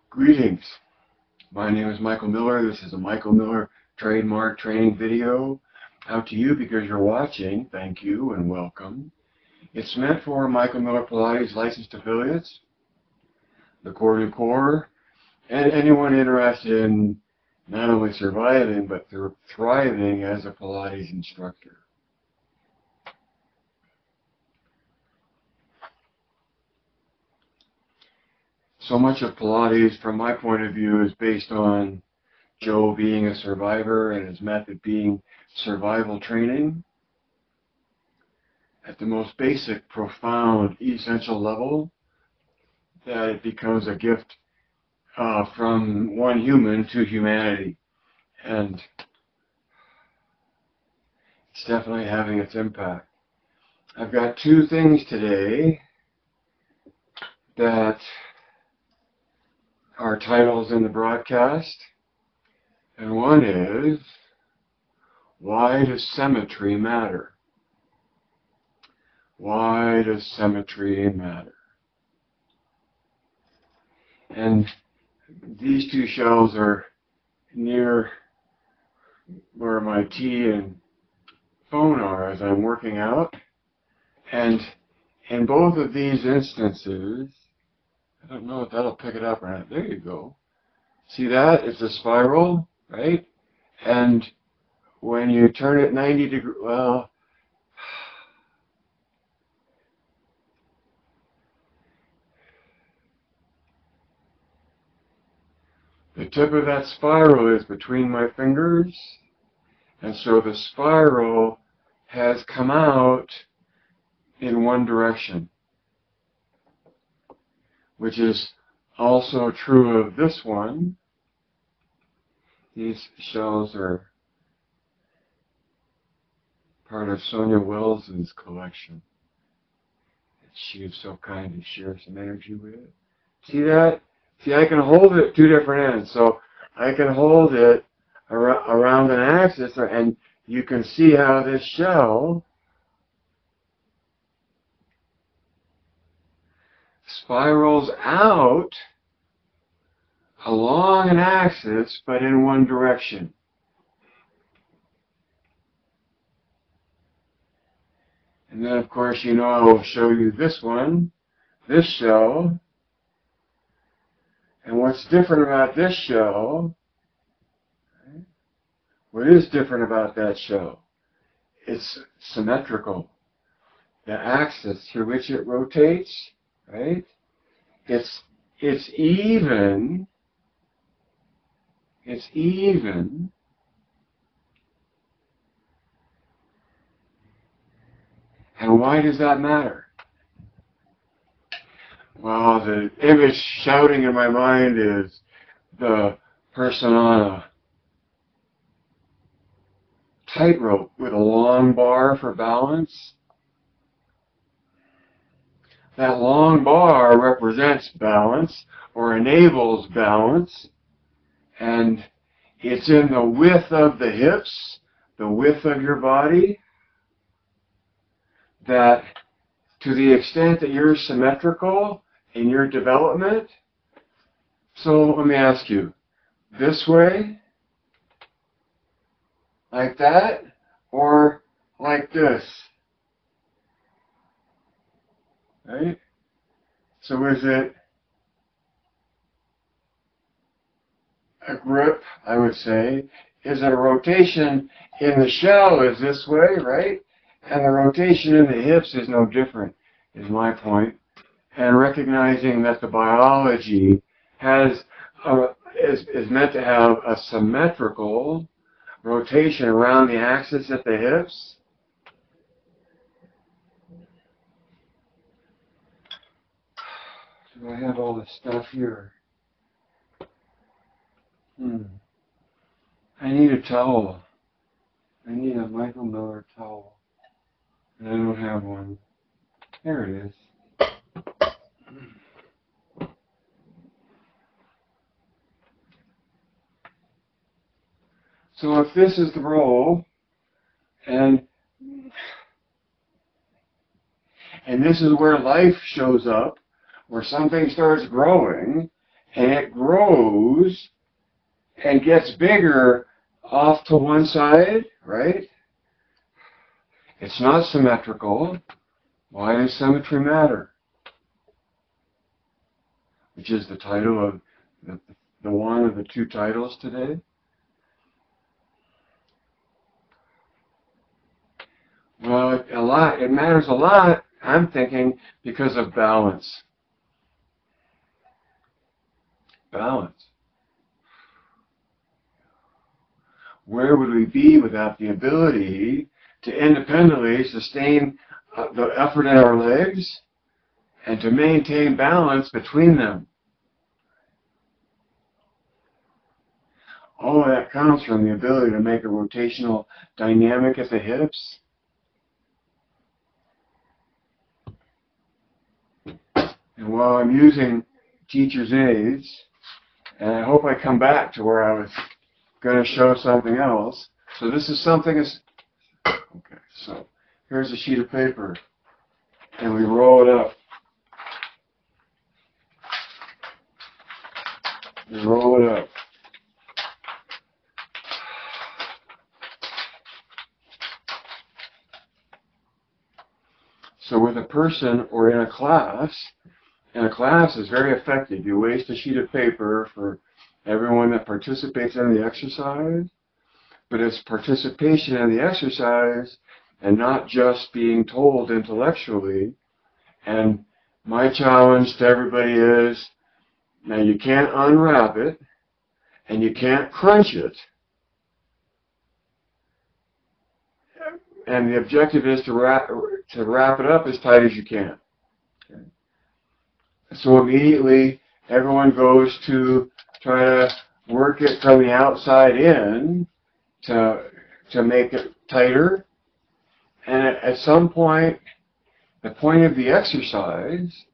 Greetings. My name is Michael Miller. This is a Michael Miller trademark training video out to you because you're watching. Thank you and welcome. It's meant for Michael Miller Pilates licensed affiliates, the Core to Core, and anyone interested in not only surviving but thriving as a Pilates instructor. So much of Pilates, from my point of view, is based on Joe being a survivor and his method being survival training. At the most basic, profound, essential level, that it becomes a gift from one human to humanity. And it's definitely having its impact. I've got two things today that are titles in the broadcast. And one is, why does symmetry matter? Why does symmetry matter? And these two shelves are near where my tea and phone are as I'm working out. And in both of these instances, I don't know if that'll pick it up or not. There you go. See that? It's a spiral, right? And when you turn it 90 degrees, well, the tip of that spiral is between my fingers, and so the spiral has come out in one direction, which is also true of this one. These shells are part of Sonia Wells's collection that she was so kind to share some energy with. See that? See, I can hold it at two different ends. So I can hold it around an axis, and you can see how this shell spirals out along an axis, but in one direction. And then, of course, you know I will show you this one, this shell. And what's different about this shell, what is different about that shell? It's symmetrical. The axis through which it rotates, right? It's even. It's even. And why does that matter? Well, the image shouting in my mind is the person on a tightrope with a long bar for balance. That long bar represents balance or enables balance, and it's in the width of the hips, the width of your body, that to the extent that you're symmetrical in your development. So let me ask you, this way, like that, or like this? Right? So is it a grip, I would say? Is it a rotation in the shell is this way, right? And the rotation in the hips is no different, is my point. And recognizing that the biology is meant to have a symmetrical rotation around the axis at the hips. Do I have all this stuff here? I need a towel. I need a Michael Miller towel. And I don't have one. There it is. So if this is the roll, And this is where life shows up, where something starts growing, and it grows and gets bigger off to one side, right? It's not symmetrical. Why does symmetry matter? Which is the title of the one of the two titles today. Well, it matters a lot, I'm thinking, because of balance. Balance. Where would we be without the ability to independently sustain the effort in our legs and to maintain balance between them? All of that comes from the ability to make a rotational dynamic at the hips. And while I'm using teacher's aids, and I hope I come back to where I was going to show something else. So this is something, okay, so here's a sheet of paper, and we roll it up. We roll it up. So with a person or in a class is very effective. You waste a sheet of paper for everyone that participates in the exercise, but it's participation in the exercise and not just being told intellectually. And my challenge to everybody is, now you can't unwrap it, and you can't crunch it. And the objective is to wrap it up as tight as you can. Okay. So immediately, everyone goes to try to work it from the outside in to make it tighter. And at some point, the point of the exercise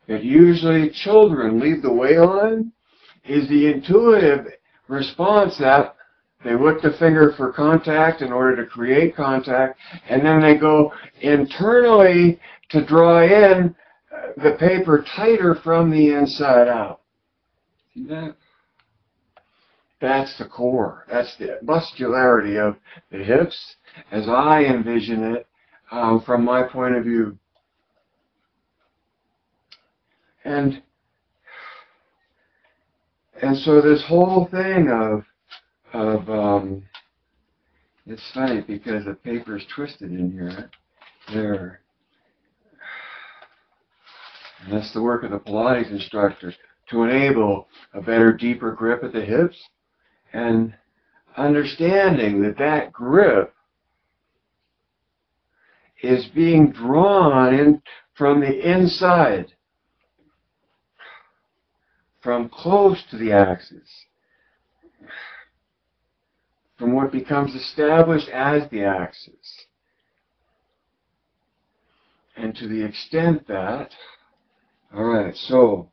that usually children lead the way on is the intuitive response that they lift the finger for contact in order to create contact, and then they go internally to draw in the paper tighter from the inside out. See that? That's the core. That's the muscularity of the hips as I envision it from my point of view. And so this whole thing of it's funny because the paper's twisted in here. There. And that's the work of the Pilates instructor, to enable a better, deeper grip at the hips, and understanding that that grip is being drawn in from the inside, from close to the axis, from what becomes established as the axis. And to the extent that, all right, so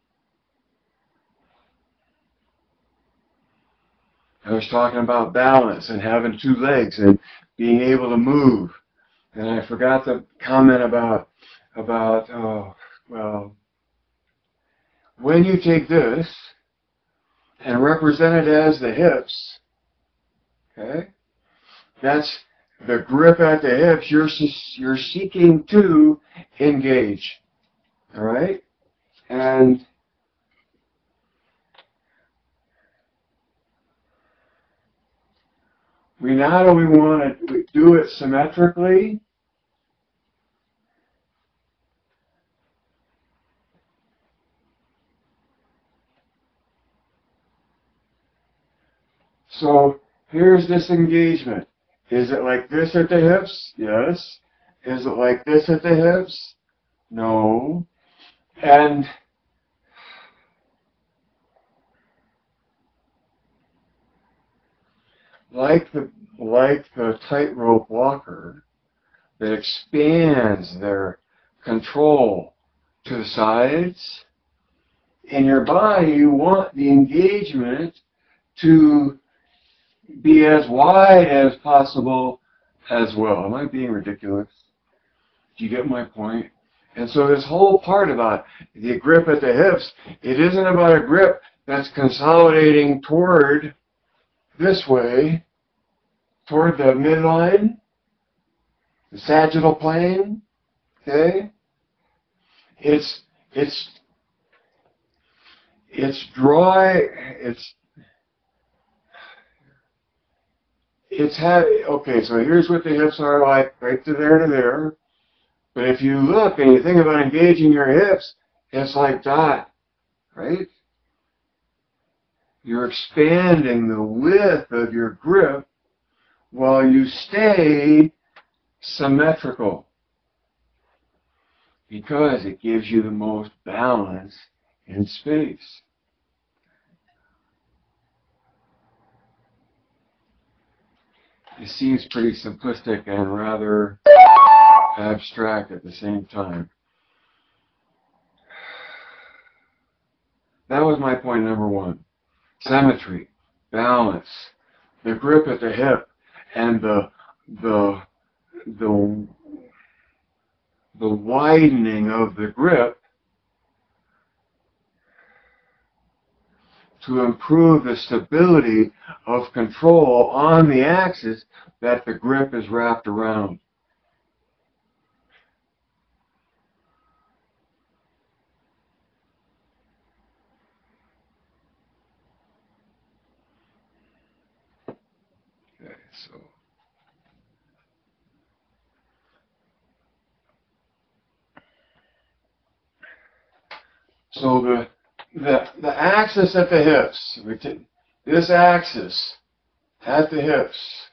I was talking about balance and having two legs and being able to move. And I forgot to comment about when you take this and represent it as the hips, okay, that's the grip at the hips you're seeking to engage, all right? And we not only want to do it symmetrically, so here's this engagement. Is it like this at the hips? Yes. Is it like this at the hips? No. And like the tightrope walker that expands their control to the sides, in your body you want the engagement to be as wide as possible as well. Am I being ridiculous? Do you get my point? And so this whole part about the grip at the hips, it isn't about a grip that's consolidating toward this way, toward the midline, the sagittal plane, okay? It's dry, okay, so here's what the hips are like, right to there. But if you look and you think about engaging your hips, it's like that, right? You're expanding the width of your grip while you stay symmetrical, because it gives you the most balance in space. It seems pretty simplistic and rather abstract at the same time. That was my point number one. Symmetry, balance, the grip at the hip, and the widening of the grip to improve the stability of control on the axis that the grip is wrapped around. Okay, so the axis at the hips, this axis at the hips,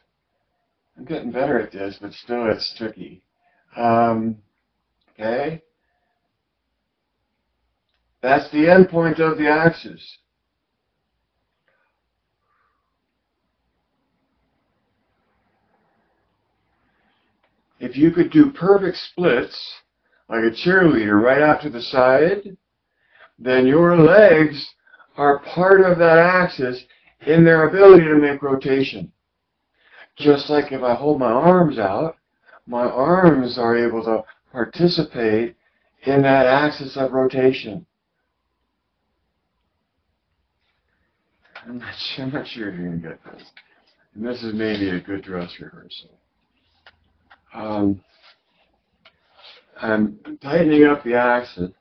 I'm getting better at this, but still it's tricky. Okay? That's the end point of the axis. If you could do perfect splits, like a cheerleader right out to the side, then your legs are part of that axis in their ability to make rotation. Just like if I hold my arms out, my arms are able to participate in that axis of rotation. I'm not sure if you can get this. And this is maybe a good dress rehearsal. I'm tightening up the axis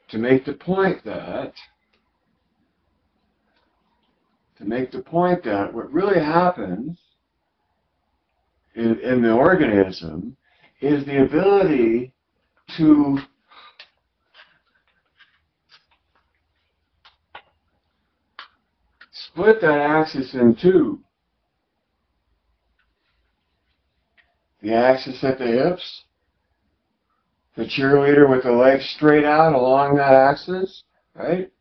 to make the point that what really happens in the organism is the ability to split that axis in two. The axis at the hips, the cheerleader with the legs straight out along that axis, right?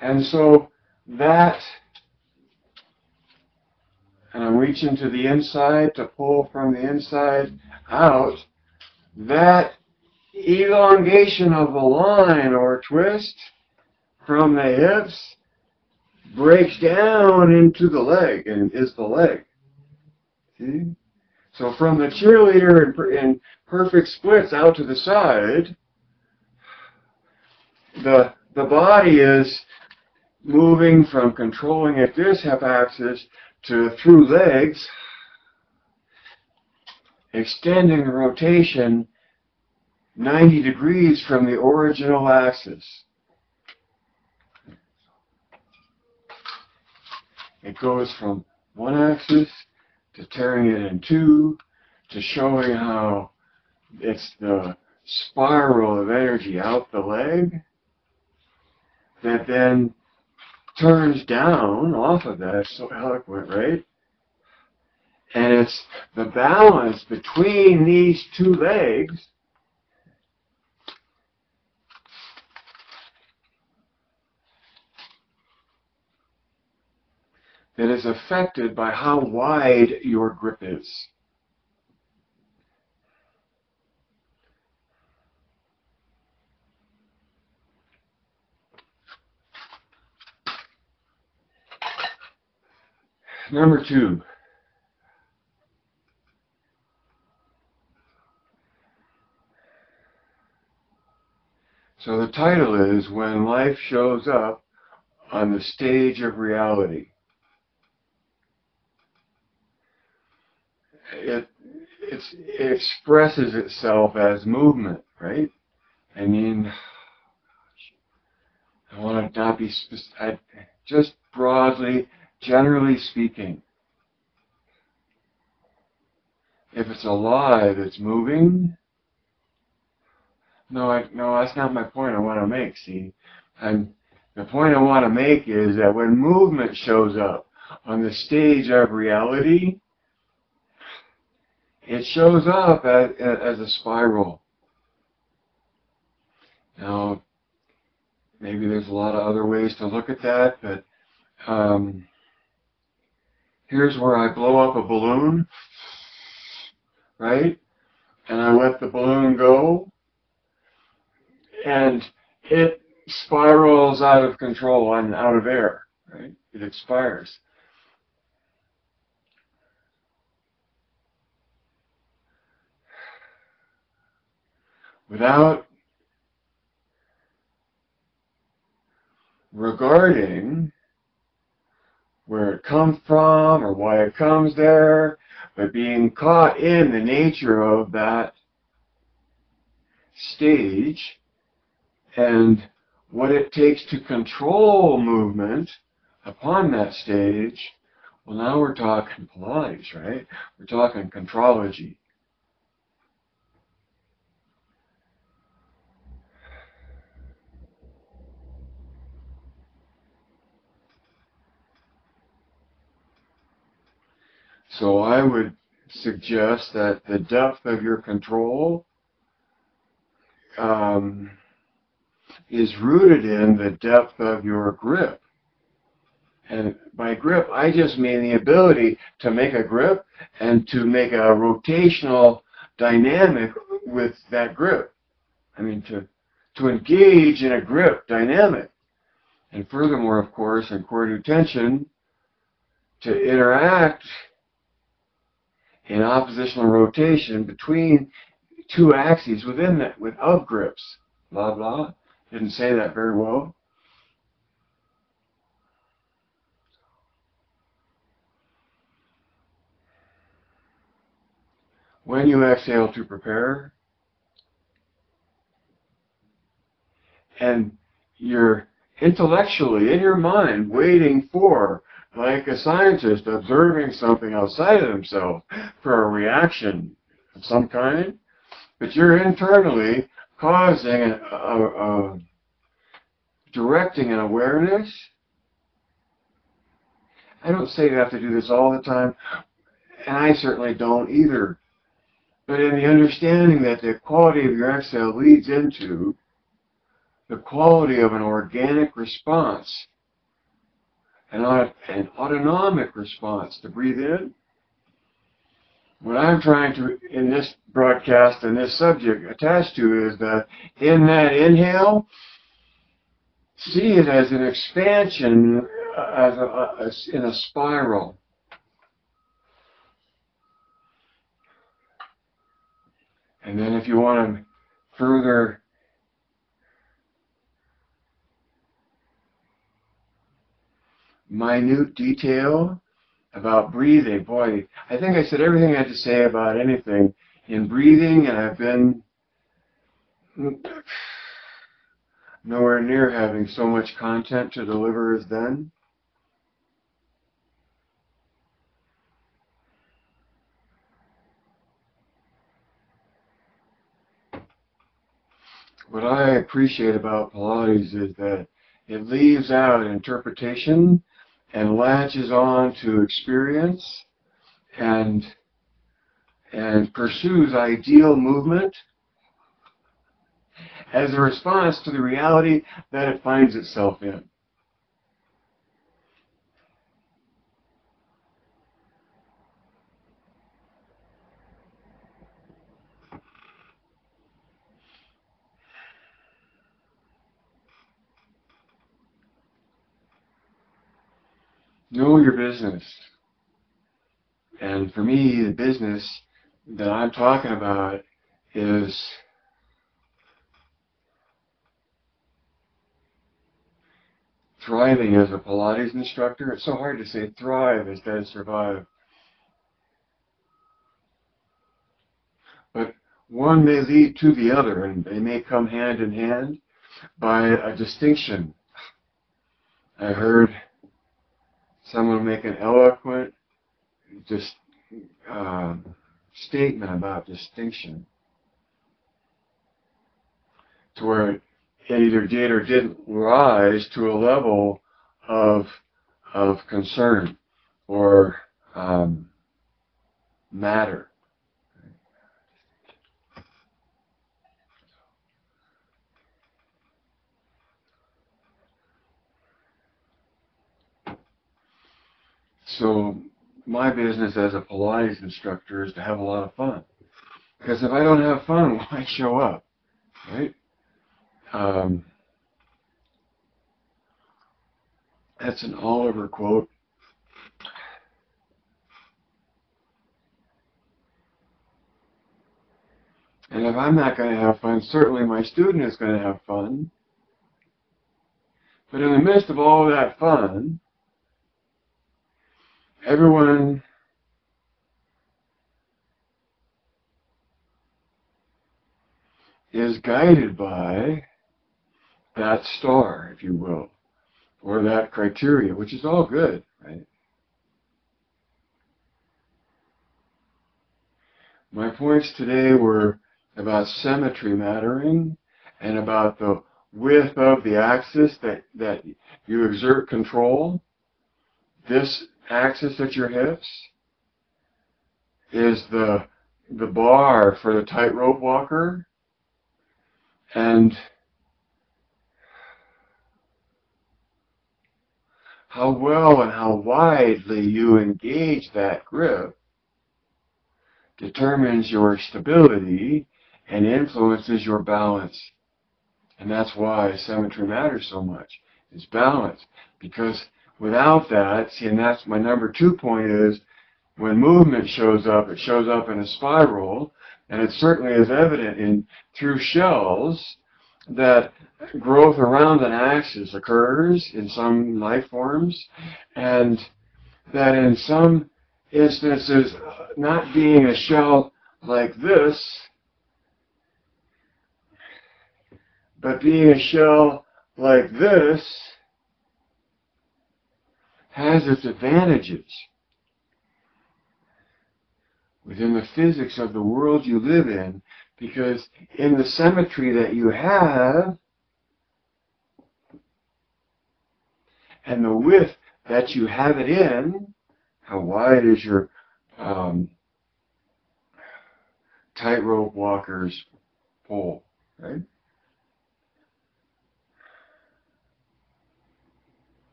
And so that, and I'm reaching to the inside to pull from the inside out, that elongation of the line or twist from the hips breaks down into the leg and is the leg. See? So from the cheerleader in perfect splits out to the side, the body is moving from controlling at this hip axis to through legs, extending the rotation 90 degrees from the original axis. It goes from one axis to tearing it in two, to showing how it's the spiral of energy out the leg that then turns down off of that. So eloquent, right? And it's the balance between these two legs that is affected by how wide your grip is. Number 2. So the title is When Life Shows Up on the Stage of Reality. It expresses itself as movement, right? I mean, I want to not be specific, just broadly, generally speaking. If it's alive, it's moving. No, that's not my point I want to make, see. The point I want to make is that when movement shows up on the stage of reality, it shows up as a spiral. Now, maybe there's a lot of other ways to look at that, but here's where I blow up a balloon, right? And I let the balloon go, and it spirals out of control and out of air, right? It expires. Without regarding where it comes from or why it comes there, but being caught in the nature of that stage and what it takes to control movement upon that stage. Well, now we're talking Pilates, right? We're talking contrology. So I would suggest that the depth of your control is rooted in the depth of your grip. And by grip, I just mean the ability to make a grip and to make a rotational dynamic with that grip. I mean, to engage in a grip dynamic. And furthermore, of course, in core tension, to interact in oppositional rotation between two axes within that, of grips. Blah, blah. Didn't say that very well. When you exhale to prepare, and you're intellectually, in your mind, waiting for, like a scientist observing something outside of himself, for a reaction of some kind, but you're internally causing directing an awareness. I don't say you have to do this all the time, and I certainly don't either. But in the understanding that the quality of your exhale leads into the quality of an organic response, an autonomic response to breathe in. What I'm trying to, in this broadcast and this subject, attach to is that in that inhale, see it as an expansion, in a spiral. And then if you want to further minute detail about breathing, boy, I think I said everything I had to say about anything in breathing, and I've been nowhere near having so much content to deliver as then. What I appreciate about Pilates is that it leaves out interpretation and latches on to experience and pursues ideal movement as a response to the reality that it finds itself in. Know your business. And for me, the business that I'm talking about is thriving as a Pilates instructor. It's so hard to say thrive instead of survive. But one may lead to the other, and they may come hand in hand by a distinction. I heard someone make an eloquent statement about distinction, to where it either did or didn't rise to a level of concern or matter. So my business as a Pilates instructor is to have a lot of fun. Because if I don't have fun, why show up, right? That's an Oliver quote. And if I'm not going to have fun, certainly my student is going to have fun. But in the midst of all that fun, everyone is guided by that star, if you will, or that criteria, which is all good, right? My points today were about symmetry mattering and about the width of the axis that you exert control. This axis at your hips is the bar for the tightrope walker, and how well and how widely you engage that grip determines your stability and influences your balance. And that's why symmetry matters so much. It's balance. Because without that, see, and that's my number 2 point is, when movement shows up, it shows up in a spiral, and it certainly is evident through shells that growth around an axis occurs in some life forms, and that in some instances, not being a shell like this, but being a shell like this has its advantages within the physics of the world you live in, because in the symmetry that you have and the width that you have it in, how wide is your tightrope walker's pole, right?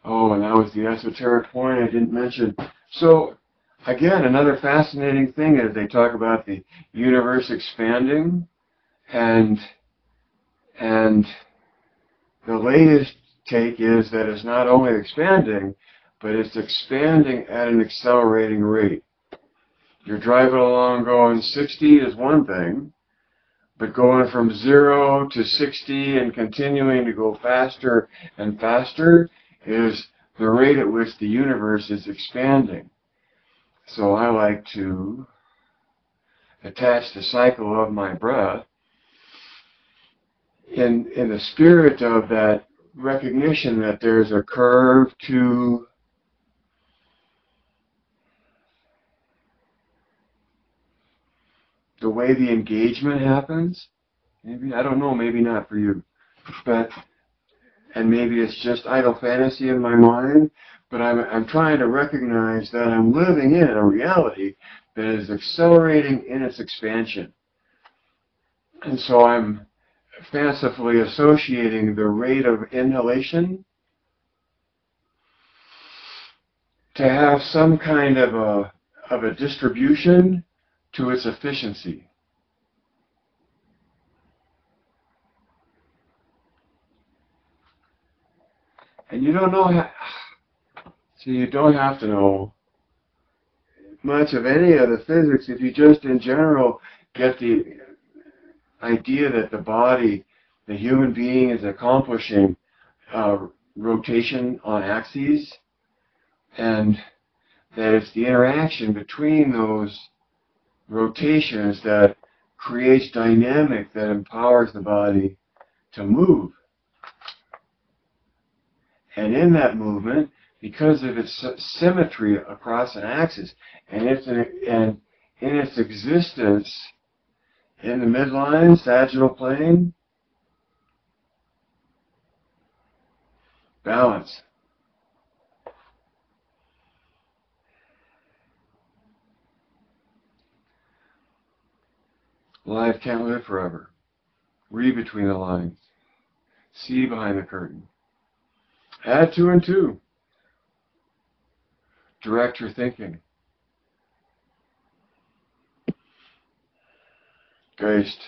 Oh, and that was the esoteric point I didn't mention. So, again, another fascinating thing is they talk about the universe expanding, and the latest take is that it's not only expanding, but it's expanding at an accelerating rate. You're driving along going 60 is one thing, but going from 0 to 60 and continuing to go faster and faster is the rate at which the universe is expanding. So I like to attach the cycle of my breath in the spirit of that recognition that there's a curve to the way the engagement happens. Maybe, I don't know, maybe not for you. But, and maybe it's just idle fantasy in my mind, but I'm trying to recognize that I'm living in a reality that is accelerating in its expansion. And so I'm fancifully associating the rate of inhalation to have some kind of a distribution to its efficiency. And you don't know So you don't have to know much of any of the physics if you just in general get the idea that the body, the human being, is accomplishing rotation on axes, and that it's the interaction between those rotations that creates dynamic that empowers the body to move. And in that movement, because of its symmetry across an axis, and in its existence in the midline, sagittal plane, balance. Life can't live forever. Read between the lines. See behind the curtain. Add 2 and 2. Direct your thinking. Geist.